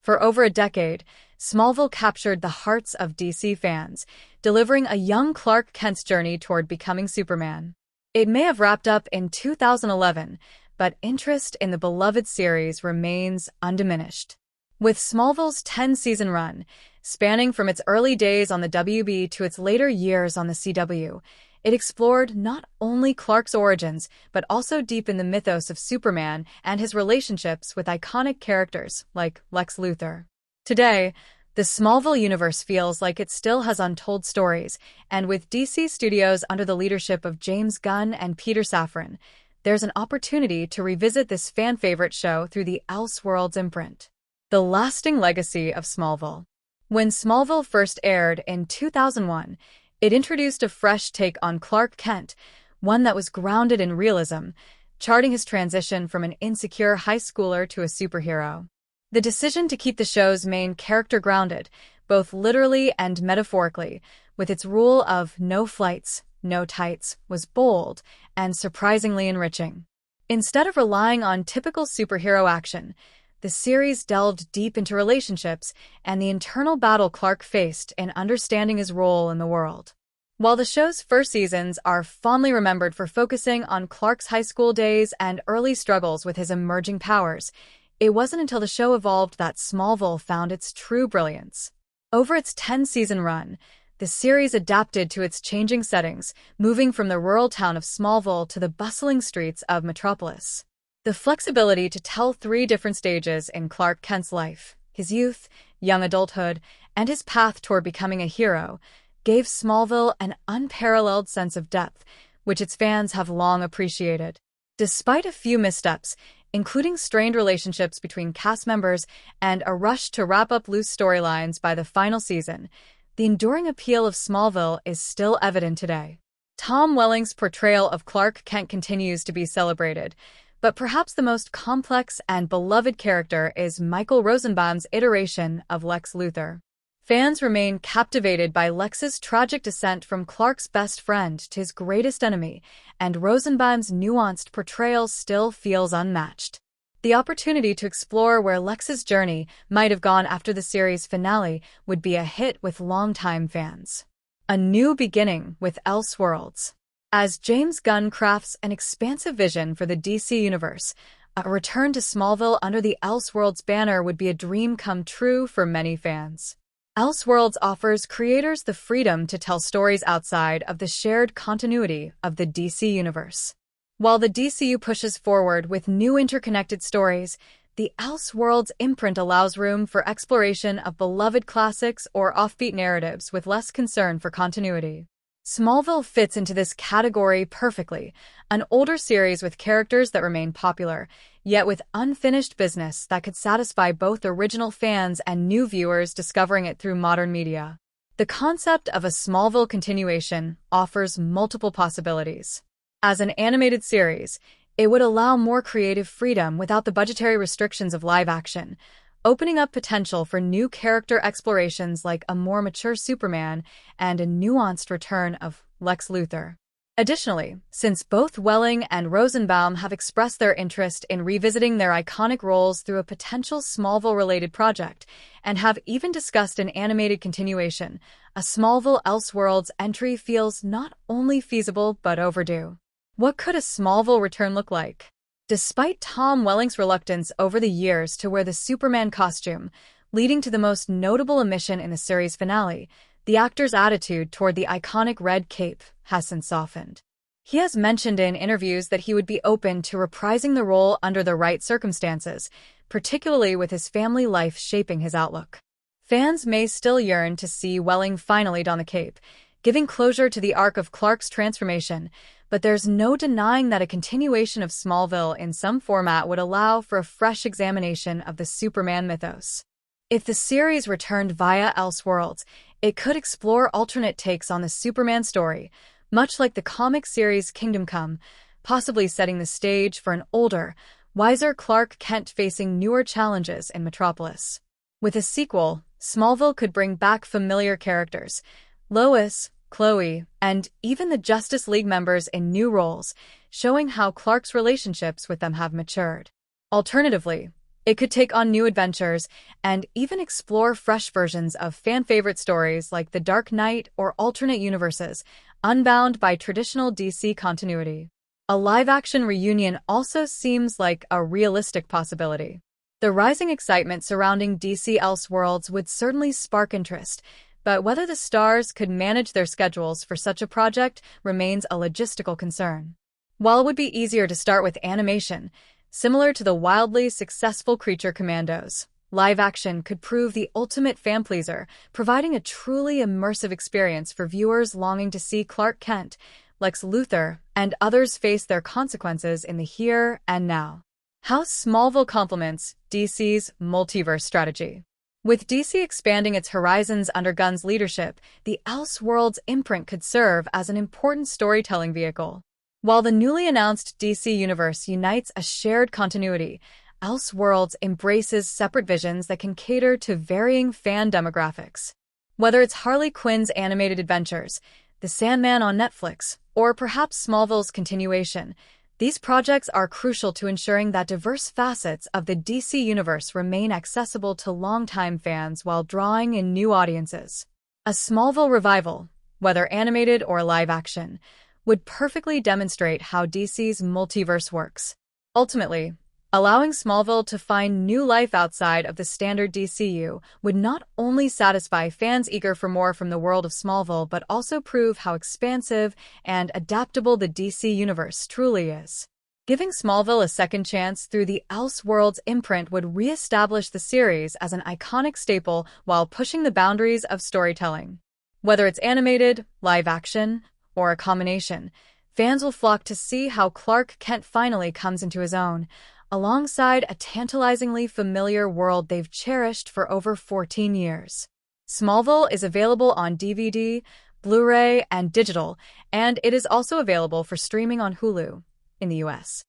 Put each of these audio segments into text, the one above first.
For over a decade, Smallville captured the hearts of DC fans, delivering a young Clark Kent's journey toward becoming Superman. It may have wrapped up in 2011, but interest in the beloved series remains undiminished. With Smallville's 10-season run, spanning from its early days on the WB to its later years on the CW, it explored not only Clark's origins, but also deepened the mythos of Superman and his relationships with iconic characters like Lex Luthor. Today, the Smallville universe feels like it still has untold stories, and with DC Studios under the leadership of James Gunn and Peter Safran, there's an opportunity to revisit this fan-favorite show through the Elseworlds imprint. The lasting legacy of Smallville. When Smallville first aired in 2001, it introduced a fresh take on Clark Kent, one that was grounded in realism, charting his transition from an insecure high schooler to a superhero. The decision to keep the show's main character grounded, both literally and metaphorically, with its rule of no flights, no tights, was bold and surprisingly enriching. Instead of relying on typical superhero action, the series delved deep into relationships and the internal battle Clark faced in understanding his role in the world. While the show's first seasons are fondly remembered for focusing on Clark's high school days and early struggles with his emerging powers, it wasn't until the show evolved that Smallville found its true brilliance. Over its 10-season run, the series adapted to its changing settings, moving from the rural town of Smallville to the bustling streets of Metropolis. The flexibility to tell 3 different stages in Clark Kent's life, his youth, young adulthood, and his path toward becoming a hero, gave Smallville an unparalleled sense of depth, which its fans have long appreciated. Despite a few missteps, including strained relationships between cast members and a rush to wrap up loose storylines by the final season, the enduring appeal of Smallville is still evident today. Tom Welling's portrayal of Clark Kent continues to be celebrated, but perhaps the most complex and beloved character is Michael Rosenbaum's iteration of Lex Luthor. Fans remain captivated by Lex's tragic descent from Clark's best friend to his greatest enemy, and Rosenbaum's nuanced portrayal still feels unmatched. The opportunity to explore where Lex's journey might have gone after the series finale would be a hit with longtime fans. A new beginning with Elseworlds. As James Gunn crafts an expansive vision for the DC universe, a return to Smallville under the Elseworlds banner would be a dream come true for many fans. Elseworlds offers creators the freedom to tell stories outside of the shared continuity of the DC universe. While the DCU pushes forward with new interconnected stories, the Elseworlds imprint allows room for exploration of beloved classics or offbeat narratives with less concern for continuity. Smallville fits into this category perfectly, an older series with characters that remain popular, yet with unfinished business that could satisfy both original fans and new viewers discovering it through modern media. The concept of a Smallville continuation offers multiple possibilities. As an animated series, it would allow more creative freedom without the budgetary restrictions of live action, opening up potential for new character explorations like a more mature Superman and a nuanced return of Lex Luthor. Additionally, since both Welling and Rosenbaum have expressed their interest in revisiting their iconic roles through a potential Smallville-related project, and have even discussed an animated continuation, a Smallville Elseworlds entry feels not only feasible but overdue. What could a Smallville return look like? Despite Tom Welling's reluctance over the years to wear the Superman costume, leading to the most notable omission in the series finale, the actor's attitude toward the iconic red cape has since softened. He has mentioned in interviews that he would be open to reprising the role under the right circumstances, particularly with his family life shaping his outlook. Fans may still yearn to see Welling finally don the cape, giving closure to the arc of Clark's transformation, but there's no denying that a continuation of Smallville in some format would allow for a fresh examination of the Superman mythos. If the series returned via Elseworlds, it could explore alternate takes on the Superman story, much like the comic series Kingdom Come, possibly setting the stage for an older, wiser Clark Kent facing newer challenges in Metropolis. With a sequel, Smallville could bring back familiar characters, Lois, Chloe, and even the Justice League members in new roles, showing how Clark's relationships with them have matured. Alternatively, It could take on new adventures and even explore fresh versions of fan-favorite stories like The Dark Knight or alternate universes, unbound by traditional DC continuity. A live-action reunion also seems like a realistic possibility. The rising excitement surrounding DC Elseworlds would certainly spark interest, but whether the stars could manage their schedules for such a project remains a logistical concern. While it would be easier to start with animation, similar to the wildly successful Creature Commandos, live action could prove the ultimate fan-pleaser, providing a truly immersive experience for viewers longing to see Clark Kent, Lex Luthor, and others face their consequences in the here and now. How Smallville complements DC's multiverse strategy. With DC expanding its horizons under Gunn's leadership, the Elseworlds imprint could serve as an important storytelling vehicle. While the newly announced DC Universe unites a shared continuity, Elseworlds embraces separate visions that can cater to varying fan demographics. Whether it's Harley Quinn's animated adventures, The Sandman on Netflix, or perhaps Smallville's continuation, these projects are crucial to ensuring that diverse facets of the DC Universe remain accessible to longtime fans while drawing in new audiences. A Smallville revival, whether animated or live action, would perfectly demonstrate how DC's multiverse works. Ultimately, allowing Smallville to find new life outside of the standard DCU would not only satisfy fans eager for more from the world of Smallville but also prove how expansive and adaptable the DC universe truly is. Giving Smallville a second chance through the Elseworlds imprint would re-establish the series as an iconic staple while pushing the boundaries of storytelling. Whether it's animated, live action, or a combination, fans will flock to see how Clark Kent finally comes into his own, alongside a tantalizingly familiar world they've cherished for over 14 years. Smallville is available on DVD, Blu-ray, and digital, and it is also available for streaming on Hulu in the US.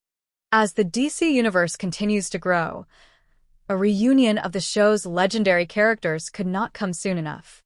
As the DC universe continues to grow, a reunion of the show's legendary characters could not come soon enough.